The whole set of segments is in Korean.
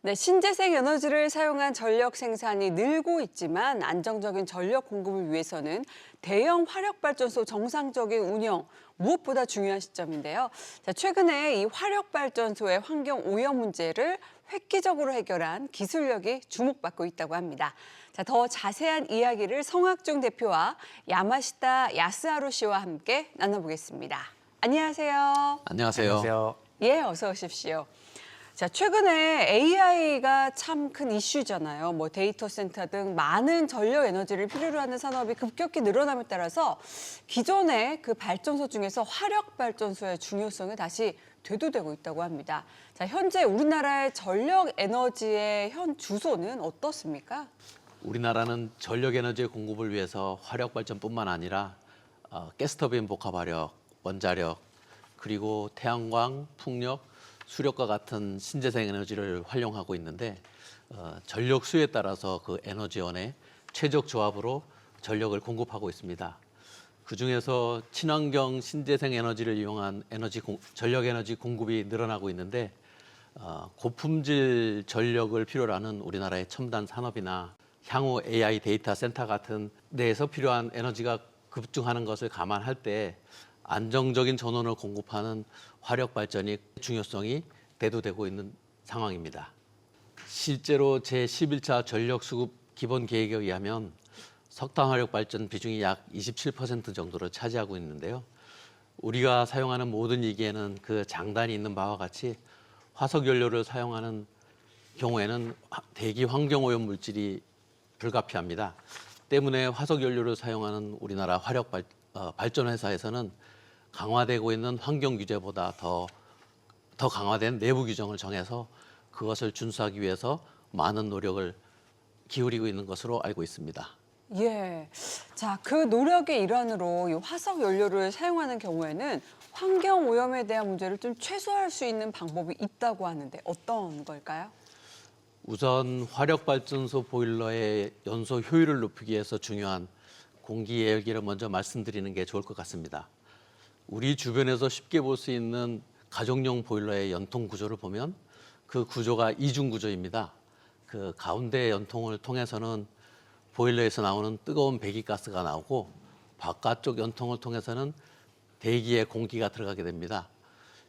네, 신재생 에너지를 사용한 전력 생산이 늘고 있지만 안정적인 전력 공급을 위해서는 대형 화력발전소 정상적인 운영, 무엇보다 중요한 시점인데요. 자, 최근에 이 화력발전소의 환경 오염 문제를 획기적으로 해결한 기술력이 주목받고 있다고 합니다. 자, 더 자세한 이야기를 성학중 대표와 야마시타 야스하루 씨와 함께 나눠보겠습니다. 안녕하세요. 안녕하세요. 안녕하세요. 예, 어서 오십시오. 자, 최근에 AI가 참 큰 이슈잖아요. 뭐 데이터 센터 등 많은 전력 에너지를 필요로 하는 산업이 급격히 늘어남에 따라서 기존의 그 발전소 중에서 화력 발전소의 중요성이 다시 되도되고 있다고 합니다. 자, 현재 우리나라의 전력 에너지의 현 주소는 어떻습니까? 우리나라는 전력 에너지 공급을 위해서 화력 발전뿐만 아니라 가스터빈 복합화력, 원자력, 그리고 태양광, 풍력, 수력과 같은 신재생 에너지를 활용하고 있는데 전력 수요에 따라서 그 에너지원의 최적 조합으로 전력을 공급하고 있습니다. 그중에서 친환경 신재생 에너지를 이용한 전력 에너지 공급이 늘어나고 있는데 고품질 전력을 필요로 하는 우리나라의 첨단 산업이나 향후 AI 데이터 센터 같은 데에서 필요한 에너지가 급증하는 것을 감안할 때 안정적인 전원을 공급하는 화력 발전이 중요성이 대두되고 있는 상황입니다. 실제로 제11차 전력 수급 기본 계획에 의하면 석탄 화력 발전 비중이 약 27% 정도를 차지하고 있는데요. 우리가 사용하는 모든 기기에는 그 장단이 있는 바와 같이 화석 연료를 사용하는 경우에는 대기 환경 오염 물질이 불가피합니다. 때문에 화석 연료를 사용하는 우리나라 화력 발전 회사에서는 강화되고 있는 환경 규제보다 더 강화된 내부 규정을 정해서 그것을 준수하기 위해서 많은 노력을 기울이고 있는 것으로 알고 있습니다. 예. 자, 그 노력의 일환으로 이 화석 연료를 사용하는 경우에는 환경 오염에 대한 문제를 좀 최소화할 수 있는 방법이 있다고 하는데 어떤 걸까요? 우선 화력발전소 보일러의 연소 효율을 높이기 위해서 중요한 공기 예열기를 먼저 말씀드리는 게 좋을 것 같습니다. 우리 주변에서 쉽게 볼 수 있는 가정용 보일러의 연통 구조를 보면 그 구조가 이중 구조입니다. 그 가운데 연통을 통해서는 보일러에서 나오는 뜨거운 배기가스가 나오고 바깥쪽 연통을 통해서는 대기에 공기가 들어가게 됩니다.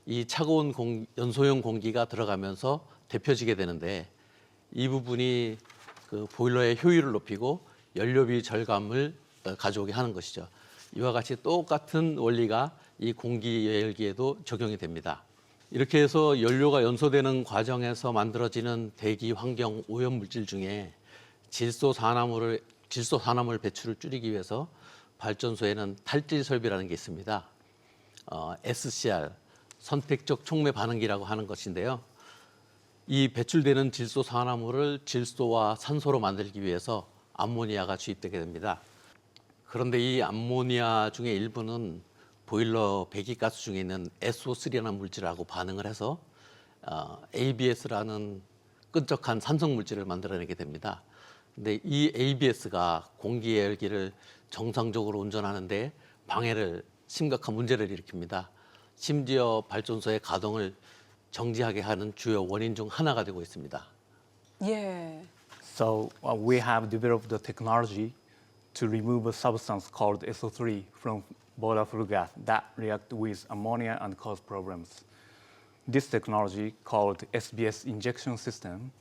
이 차가운 연소용 공기가 들어가면서 데펴지게 되는데 이 부분이 그 보일러의 효율을 높이고 연료비 절감을 가져오게 하는 것이죠. 이와 같이 똑같은 원리가 이 공기 예열기에도 적용이 됩니다. 이렇게 해서 연료가 연소되는 과정에서 만들어지는 대기 환경 오염 물질 중에 질소 산화물 배출을 줄이기 위해서 발전소에는 탈질 설비라는 게 있습니다. SCR, 선택적 촉매 반응기라고 하는 것인데요. 이 배출되는 질소 산화물을 질소와 산소로 만들기 위해서 암모니아가 주입되게 됩니다. 그런데 이 암모니아 중에 일부는 보일러 배기가스 중에 있는 SO3라는 물질하고 반응을 해서 ABS라는 끈적한 산성 물질을 만들어내게 됩니다. 근데 이 ABS가 공기 예열기를 정상적으로 운전하는데 심각한 문제를 일으킵니다. 심지어 발전소의 가동을 정지하게 하는 주요 원인 중 하나가 되고 있습니다. 예. So we have developed the technology to remove a substance called SO3 from boiler flue gas that react with ammonia and cause problems. This technology, called SBS injection system,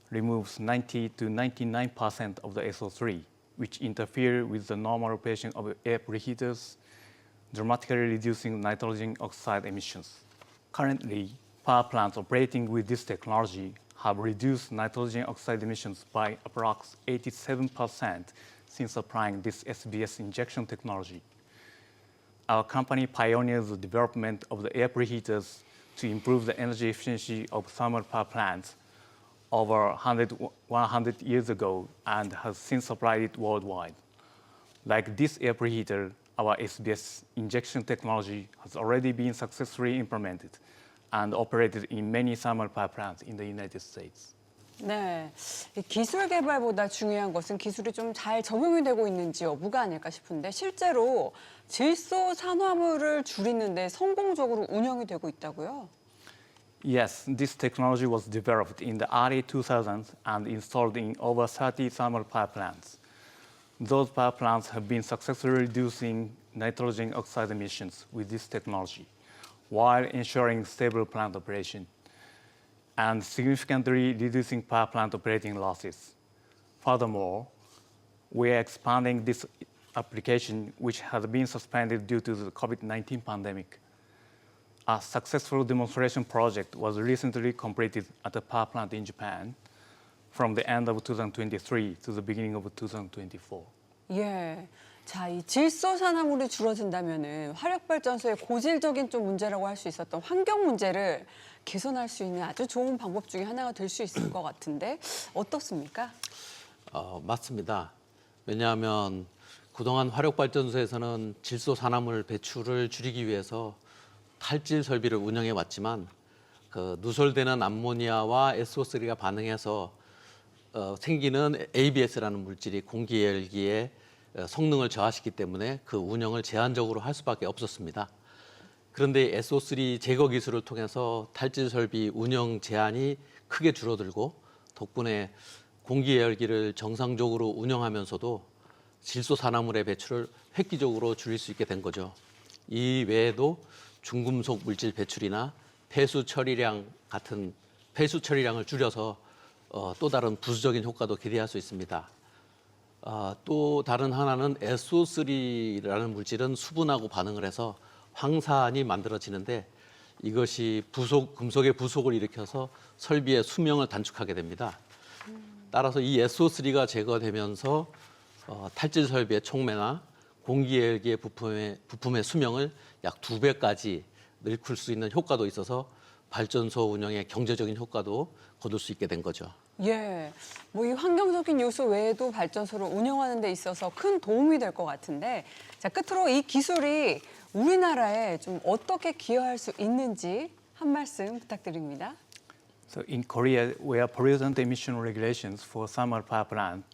removes 90 to 99% of the SO3, which interfere with the normal operation of air preheaters, dramatically reducing nitrogen oxide emissions. Currently, power plants operating with this technology have reduced nitrogen oxide emissions by approximately 87% since applying this SBS injection technology. Our company pioneered the development of the air preheaters to improve the energy efficiency of thermal power plants over 100 years ago and has since applied it worldwide. Like this air preheater, our SBS injection technology has already been successfully implemented and operated in many thermal power plants in the United States. 네, 이 기술 개발보다 중요한 것은 기술이 좀 잘 적용이 되고 있는지 여부가 아닐까 싶은데 실제로 질소 산화물을 줄이는 데 성공적으로 운영이 되고 있다고요? Yes, this technology was developed in the early 2000s and installed in over 30 thermal power plants. Those power plants have been successfully reducing nitrogen oxide emissions with this technology, while ensuring stable plant operation and significantly reducing power plant operating losses. Furthermore, we are expanding this application, which has been suspended due to the COVID-19 pandemic. A successful demonstration project was recently completed at a power plant in Japan from the end of 2023 to the beginning of 2024. 예. 자, 이 질소산화물이 줄어든다면은 화력발전소의 고질적인 좀 문제라고 할 수 있었던 환경 문제를 개선할 수 있는 아주 좋은 방법 중에 하나가 될 수 있을 것 같은데 어떻습니까? 맞습니다. 왜냐하면 그동안 화력발전소에서는 질소산화물 배출을 줄이기 위해서 탈질 설비를 운영해 왔지만 그 누설되는 암모니아와 SO3가 반응해서 생기는 ABS라는 물질이 공기열기의 성능을 저하시키기 때문에 그 운영을 제한적으로 할 수밖에 없었습니다. 그런데 SO3 제거 기술을 통해서 탈질 설비 운영 제한이 크게 줄어들고 덕분에 공기열기를 정상적으로 운영하면서도 질소산화물의 배출을 획기적으로 줄일 수 있게 된 거죠. 이 외에도 중금속 물질 배출이나 폐수 처리량 같은 폐수 처리량을 줄여서 또 다른 부수적인 효과도 기대할 수 있습니다. 또 다른 하나는 SO3라는 물질은 수분하고 반응을 해서 황산이 만들어지는데 이것이 금속의 부속을 일으켜서 설비의 수명을 단축하게 됩니다. 따라서 이 SO3가 제거되면서 탈질 설비의 촉매나 공기열기의 부품의 수명을 약 2배까지 늘릴 수 있는 효과도 있어서 발전소 운영의 경제적인 효과도 거둘 수 있게 된 거죠. 예. 뭐 이 환경적인 요소 외에도 발전소를 운영하는 데 있어서 큰 도움이 될 것 같은데 자, 끝으로 이 기술이 우리나라에 좀 어떻게 기여할 수 있는지 한 말씀 부탁드립니다. So in Korea, where pollutant emission regulations for thermal power plants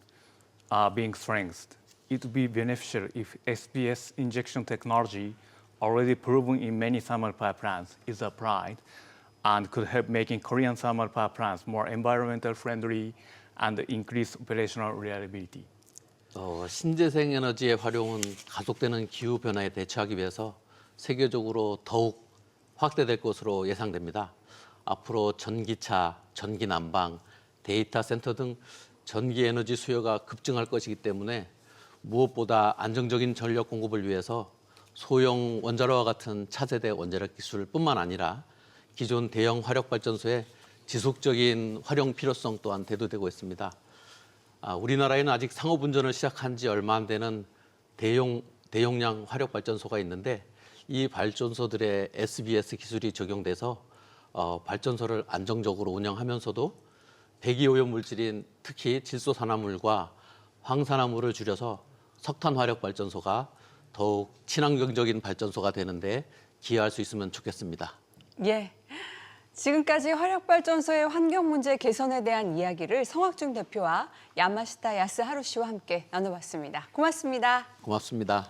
are being strengthened, it would be beneficial if SBS injection technology, already proven in many thermal power plants, is applied and could help making Korean thermal power plants more environmental friendly and increase operational reliability. 신재생 에너지의 활용은 가속되는 기후 변화에 대처하기 위해서 세계적으로 더욱 확대될 것으로 예상됩니다. 앞으로 전기차, 전기 난방, 데이터 센터 등 전기 에너지 수요가 급증할 것이기 때문에 무엇보다 안정적인 전력 공급을 위해서 소형 원자로와 같은 차세대 원자력 기술뿐만 아니라 기존 대형 화력 발전소의 지속적인 활용 필요성 또한 대두되고 있습니다. 우리나라에는 아직 상업 운전을 시작한 지 얼마 안 되는 대용량 화력 발전소가 있는데 이 발전소들의 SBS 기술이 적용돼서 발전소를 안정적으로 운영하면서도 배기오염 물질인 특히 질소산화물과 황산화물을 줄여서 석탄 화력 발전소가 더욱 친환경적인 발전소가 되는데 기여할 수 있으면 좋겠습니다. 예. 지금까지 화력발전소의 환경 문제 개선에 대한 이야기를 성학중 대표와 야마시타 야스하루 씨와 함께 나눠봤습니다. 고맙습니다. 고맙습니다.